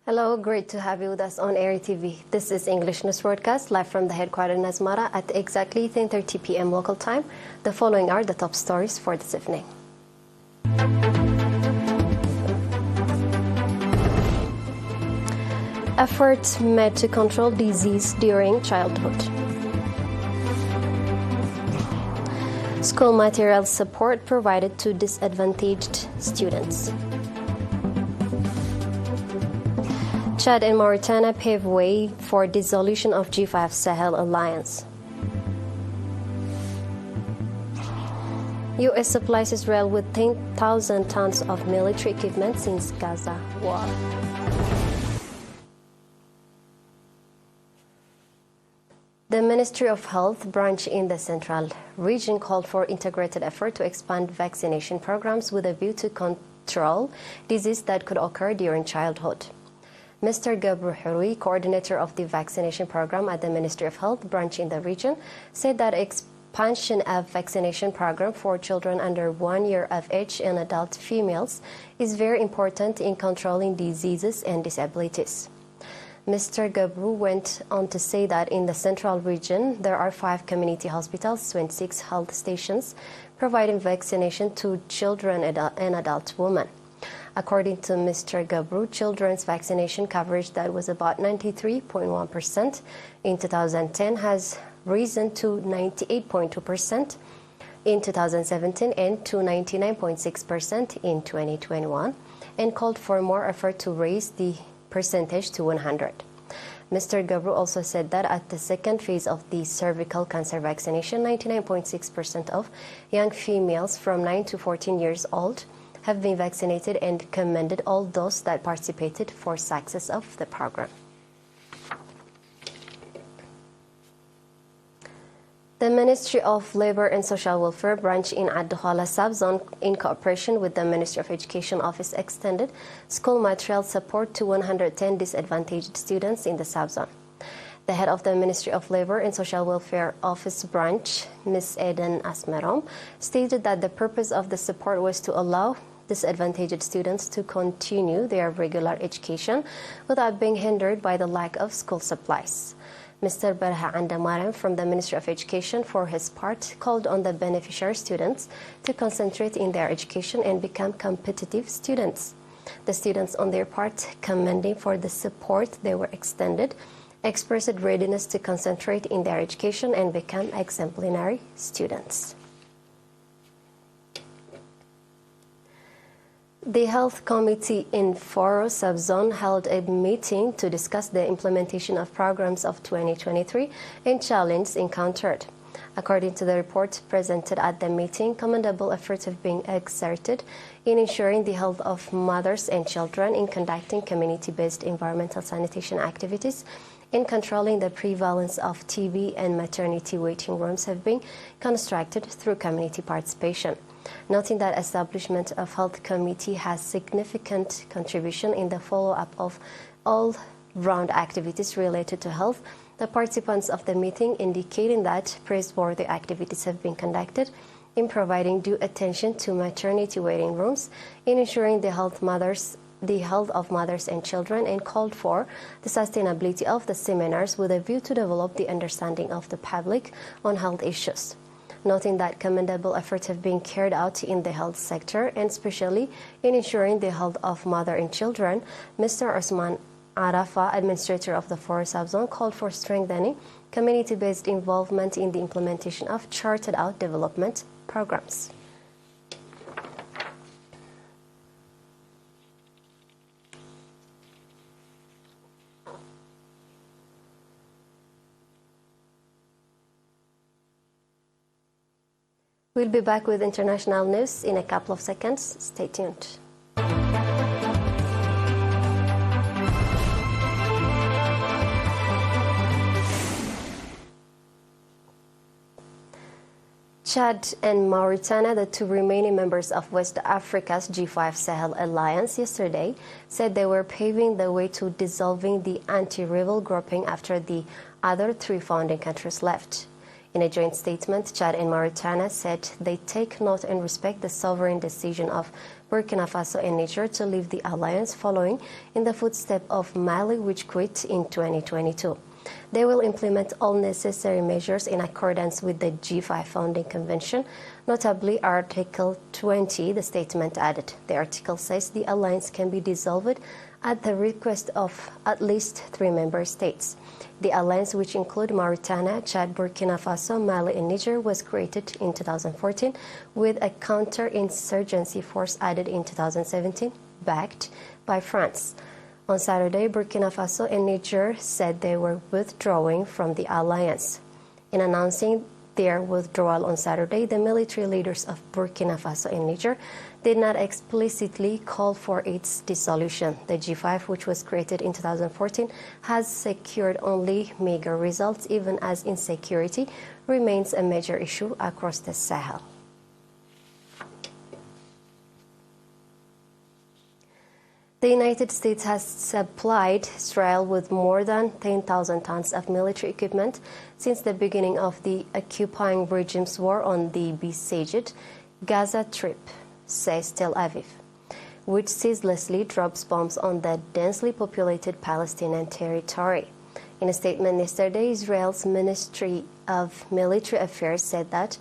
Hello, great to have you with us on ERi-TV. This is English News Broadcast, live from the headquarters in Asmara at exactly 10:30 p.m. local time. The following are the top stories for this evening. Efforts made to control disease during childhood. School material support provided to disadvantaged students. Chad and Mauritania pave way for dissolution of G5 Sahel alliance. U.S. supplies Israel with 10,000 tons of military equipment since Gaza war. The Ministry of Health branch in the Central Region called for integrated effort to expand vaccination programs with a view to control disease that could occur during childhood. Mr. Gabru, coordinator of the vaccination program at the Ministry of Health branch in the region, said that expansion of vaccination program for children under 1 year of age and adult females is very important in controlling diseases and disabilities. Mr. Gabru went on to say that in the Central Region, there are 5 community hospitals, 26 health stations, providing vaccination to children and adult women. According to Mr. Gabru, children's vaccination coverage that was about 93.1% in 2010 has risen to 98.2% in 2017 and to 99.6% in 2021, and called for more effort to raise the percentage to 100. Mr. Gabru also said that at the second phase of the cervical cancer vaccination, 99.6% of young females from 9 to 14 years old have been vaccinated and commended all those that participated for success of the program. The Ministry of Labor and Social Welfare branch in Ad-Duhala subzone, in cooperation with the Ministry of Education Office, extended school material support to 110 disadvantaged students in the subzone. The head of the Ministry of Labor and Social Welfare Office branch, Ms. Eden Asmerom, stated that the purpose of the support was to allow disadvantaged students to continue their regular education without being hindered by the lack of school supplies. Mr. Berha Andamaram from the Ministry of Education, for his part, called on the beneficiary students to concentrate in their education and become competitive students. The students, on their part, commending for the support they were extended, expressed readiness to concentrate in their education and become exemplary students. The Health Committee in Foro subzone held a meeting to discuss the implementation of programs of 2023 and challenges encountered. According to the report presented at the meeting, commendable efforts have been exerted in ensuring the health of mothers and children, in conducting community-based environmental sanitation activities, in controlling the prevalence of TB, and maternity waiting rooms have been constructed through community participation. Noting that establishment of Health Committee has significant contribution in the follow-up of all-round activities related to health, the participants of the meeting indicating that praiseworthy activities have been conducted in providing due attention to maternity waiting rooms, in ensuring the health of mothers and children, and called for the sustainability of the seminars with a view to develop the understanding of the public on health issues. Noting that commendable efforts have been carried out in the health sector, and especially in ensuring the health of mother and children, Mr. Osman Arafa, administrator of the Foro subzone, called for strengthening community-based involvement in the implementation of charted-out development programs. We'll be back with international news in a couple of seconds. Stay tuned. Chad and Mauritania, the 2 remaining members of West Africa's G5 Sahel alliance, yesterday said they were paving the way to dissolving the anti-rebel grouping after the other 3 founding countries left. In a joint statement, Chad and Mauritania said they take note and respect the sovereign decision of Burkina Faso and Niger to leave the alliance, following in the footsteps of Mali, which quit in 2022. They will implement all necessary measures in accordance with the G5 founding convention, notably Article 20, the statement added. The article says the alliance can be dissolved at the request of at least 3 member states. The alliance, which include Mauritania, Chad, Burkina Faso, Mali, and Niger, was created in 2014 with a counter-insurgency force added in 2017, backed by France. On Saturday, Burkina Faso and Niger said they were withdrawing from the alliance. In announcing their withdrawal on Saturday, the military leaders of Burkina Faso and Niger did not explicitly call for its dissolution. The G5, which was created in 2014, has secured only meager results, even as insecurity remains a major issue across the Sahel. The United States has supplied Israel with more than 10,000 tons of military equipment since the beginning of the occupying regime's war on the besieged Gaza Strip, says Tel Aviv, which ceaselessly drops bombs on the densely populated Palestinian territory. In a statement yesterday, Israel's Ministry of Military Affairs said that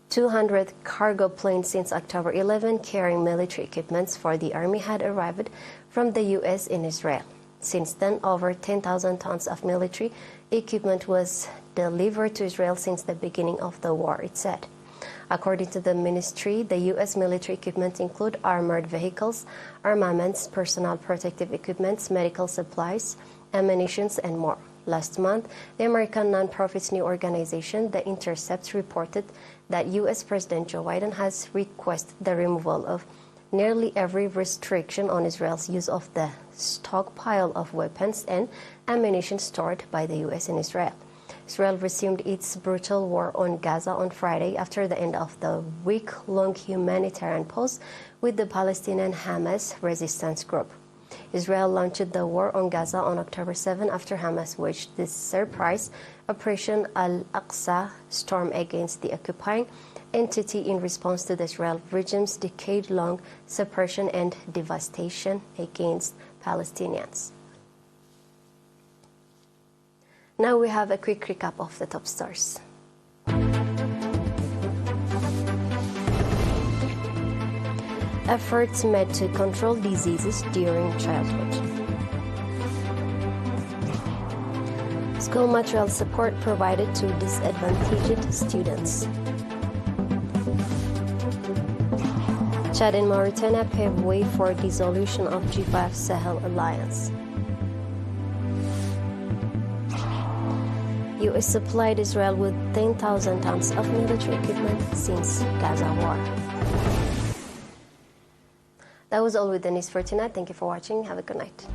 200 cargo planes since October 11 carrying military equipment for the army had arrived from the U.S. in Israel. Since then, over 10,000 tons of military equipment was delivered to Israel since the beginning of the war, it said. According to the ministry, the U.S. military equipment include armored vehicles, armaments, personal protective equipment, medical supplies, ammunition, and more. Last month, the American nonprofit news organization The Intercept reported that U.S. President Joe Biden has requested the removal of nearly every restriction on Israel's use of the stockpile of weapons and ammunition stored by the U.S. in Israel. Israel resumed its brutal war on Gaza on Friday after the end of the week-long humanitarian pause with the Palestinian Hamas resistance group. Israel launched the war on Gaza on October 7 after Hamas waged the surprise Operation Al-Aqsa storm against the occupying entity in response to the Israel regime's decade-long suppression and devastation against Palestinians. Now we have a quick recap of the top stories. Efforts made to control diseases during childhood. School material support provided to disadvantaged students. Chad and Mauritania pave way for dissolution of G5 Sahel alliance. U.S. supplied Israel with 10,000 tons of military equipment since Gaza war. That was all with the news for tonight. Thank you for watching. Have a good night.